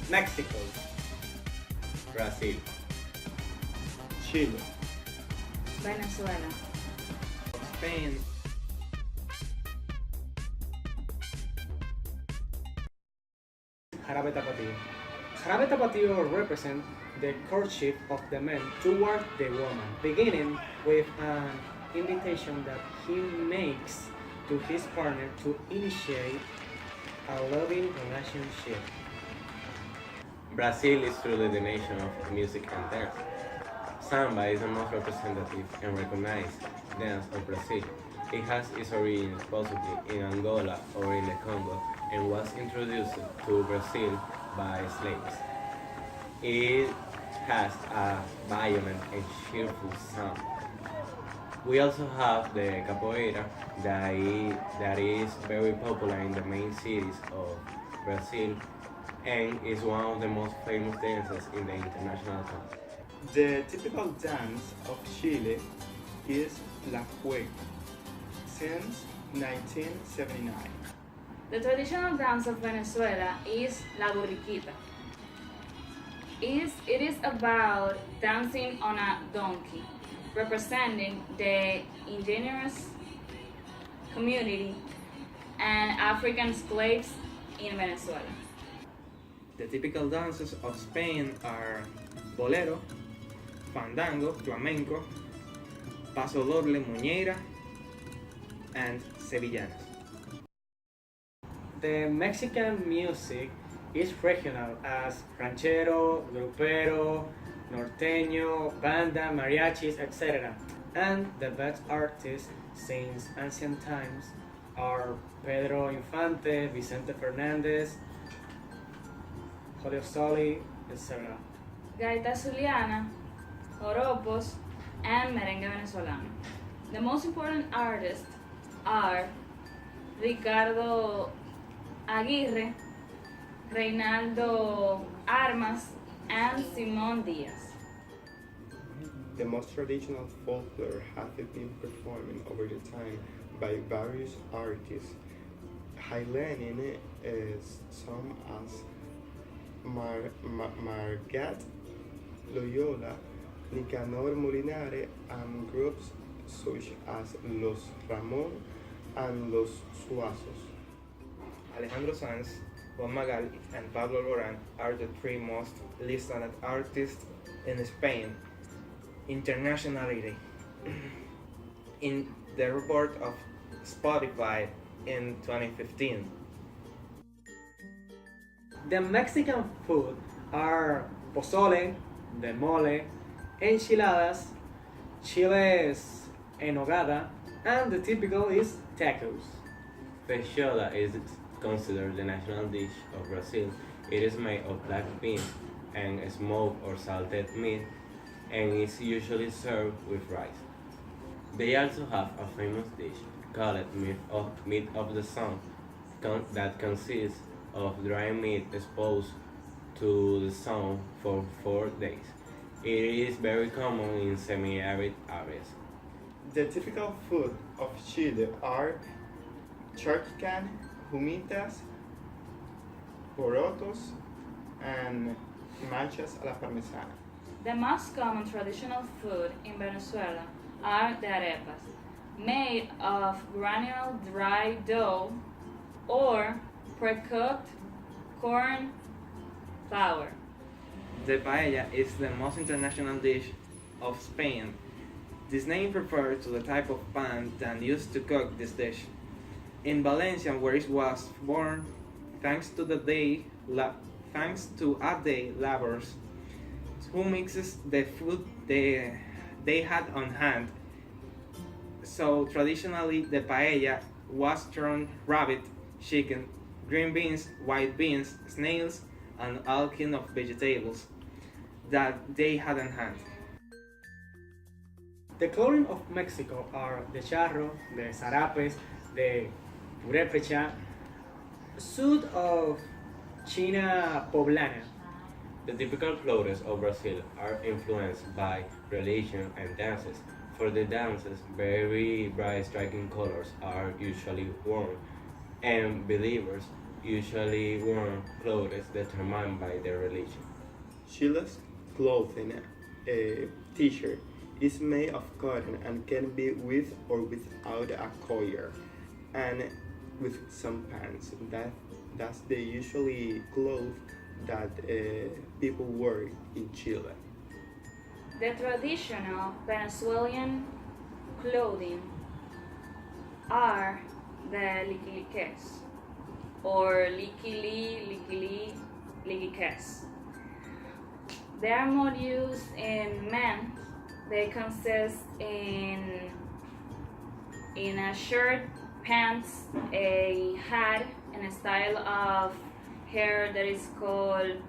Mexico, Brazil, Chile, Venezuela, Spain, Jarabe Tapatío. Jarabe Tapatío represents the courtship of the man toward the woman, beginning with an invitation that he makes to his partner to initiate a loving relationship. Brazil is truly the nation of music and dance. Samba is the most representative and recognized dance of Brazil. It has its origins possibly in Angola or in the Congo and was introduced to Brazil by slaves. It has a violent and cheerful sound. We also have the capoeira that is very popular in the main cities of Brazil and is one of the most famous dances in the international term. The typical dance of Chile is La Cueca since 1979. The traditional dance of Venezuela is La Burriquita. It is about dancing on a donkey, representing the indigenous community and African slaves in Venezuela. The typical dances of Spain are bolero, fandango, flamenco, paso doble, muñeira, and sevillanas. The Mexican music is regional as ranchero, grupero, norteño, banda, mariachis, etc. And the best artists since ancient times are Pedro Infante, Vicente Fernandez, Julio Soli, etc. Gaita Zuliana, Joropos, and Merengue Venezolano. The most important artists are Ricardo Aguirre, Reinaldo Armas, and Simón Díaz. The most traditional folklore has been performed over the time by various artists, highlighting some as Margat Loyola, Nicanor Molinare, and groups such as Los Ramón and Los Suazos. Alejandro Sanz, Juan Magal, and Pablo Alborán are the three most listened artists in Spain internationally. In the report of Spotify in 2015. The Mexican food are pozole, the mole, enchiladas, chiles en nogada, and the typical is tacos. Feijoada is considered the national dish of Brazil. It is made of black beans and smoked or salted meat and is usually served with rice. They also have a famous dish called meat of the sun that consists of dry meat exposed to the sun for 4 days. It is very common in semi-arid areas. The typical food of Chile are charquicán, humitas, porotos, and manchas a la parmesana. The most common traditional food in Venezuela are the arepas, made of granular dry dough or pre-cooked corn flour. The paella is the most international dish of Spain. This name refers to the type of pan that used to cook this dish. In Valencia, where it was born, thanks to a day laborers who mixes the food they had on hand. So traditionally, the paella was turned rabbit, chicken, green beans, white beans, snails, and all kinds of vegetables that they had on hand. The clothing of Mexico are the charro, the zarapes, the purépecha, suit of China poblana. The typical clothes of Brazil are influenced by religion and dances. For the dances, very bright striking colors are usually worn, and believers usually wear clothes determined by their religion. Chile's clothing, a t-shirt, is made of cotton and can be with or without a collar, and with some pants. That's the usually clothes that people wear in Chile. The traditional Venezuelan clothing are the liquiliques or liquiques. They are more used in men. They consist in a shirt, pants, a hat, and a style of hair that is called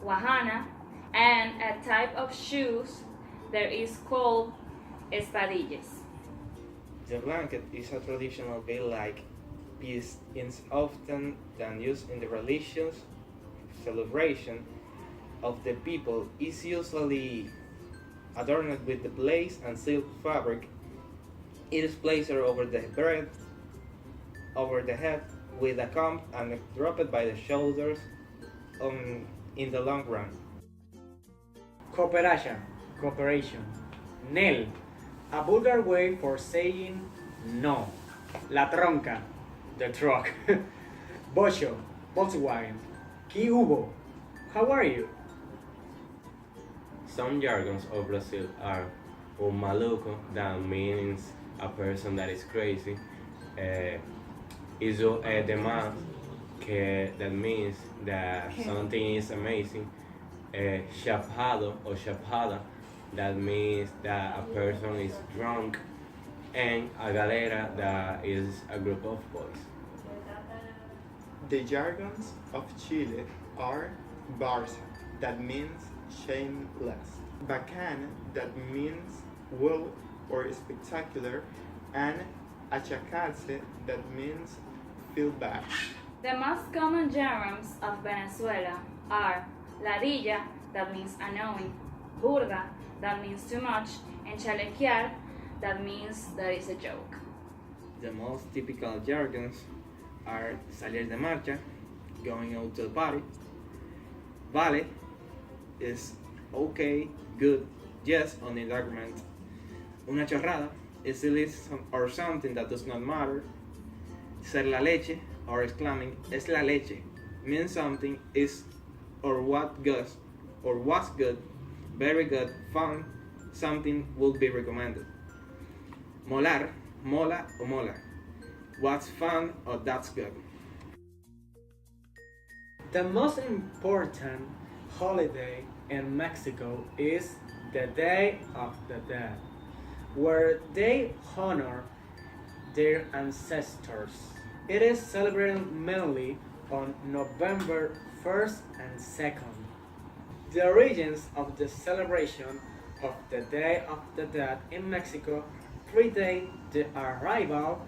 wahana, and a type of shoes that is called espadillas. The blanket is a traditional bay-like piece. It's often than used in the religious celebration of the people. Is usually adorned with the lace and silk fabric. It is placed over the head with a comb and dropped by the shoulders in the long run. Cooperation. Nel, a vulgar way for saying no. La tronca, the truck. Bocho, Volkswagen. ¿Qué hubo? How are you? Some jargons of Brazil are un maluco, that means a person that is crazy. Hizo demás, that means that something is amazing. Chapado or chapada, that means that a person is drunk. And a galera, that is a group of boys. The jargons of Chile are Barça, that means shameless, Bacán, that means well or spectacular, and achacarse, that means feel bad. The most common germs of Venezuela are ladilla, that means annoying, burda, that means too much, and chalequear, that means that is a joke. The most typical jargons are salir de marcha, going out to the party. Vale is okay, good, yes, on the argument. Una chorrada is silly or something that does not matter. Ser la leche or exclaiming es la leche means something is or what goes or was good, very good, fun, something would be recommended. Molar, mola o mola. What's fun or that's good. The most important holiday in Mexico is the Day of the Dead, where they honor their ancestors. It is celebrated mainly on November 1st and 2nd. The origins of the celebration of the Day of the Dead in Mexico predate the arrival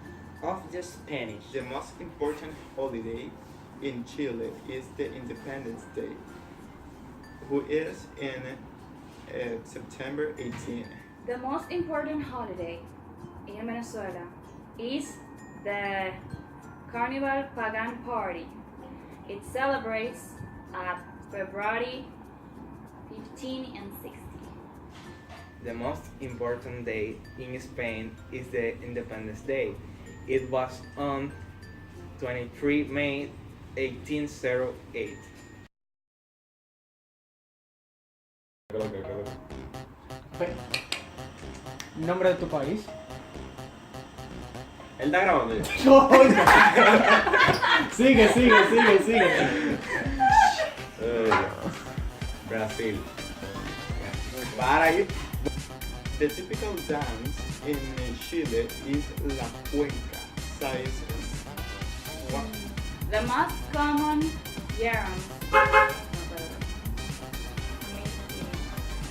of the Spanish. The most important holiday in Chile is the Independence Day, who is in September 18. The most important holiday in Venezuela is the Carnival Pagan Party. It celebrates at February 15 and 16. The most important day in Spain is the Independence Day. It was on 23 May 1808. Nombre de tu país. Él está grabando ya. Sigue. Brasil. Para ahí. The typical dance in Chile is la cueca, size 1. The most common germs.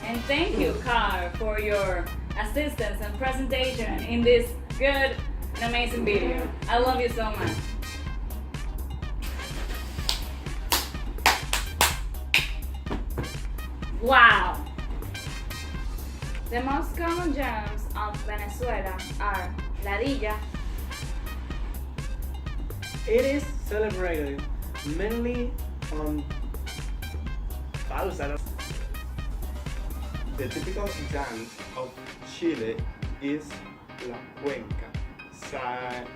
And thank you, Car, for your assistance and presentation in this good and amazing video. I love you so much. Wow! The most common germs of Venezuela are ladilla, It is celebrated mainly on salsa. The typical dance of Chile is la cuenca. Espérate.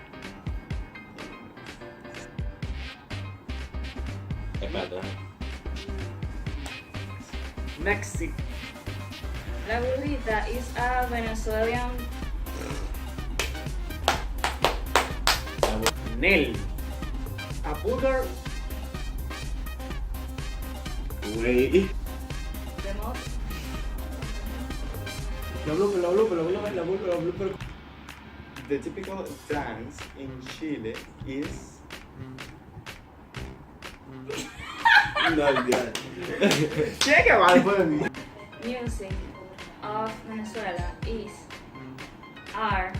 Mexico. La burrita is a Venezuelan Nel. A burger. Güey. the most La blooper. The typical dance in Chile is No, olvidar. ¿Qué que mal fue mí? music of Venezuela are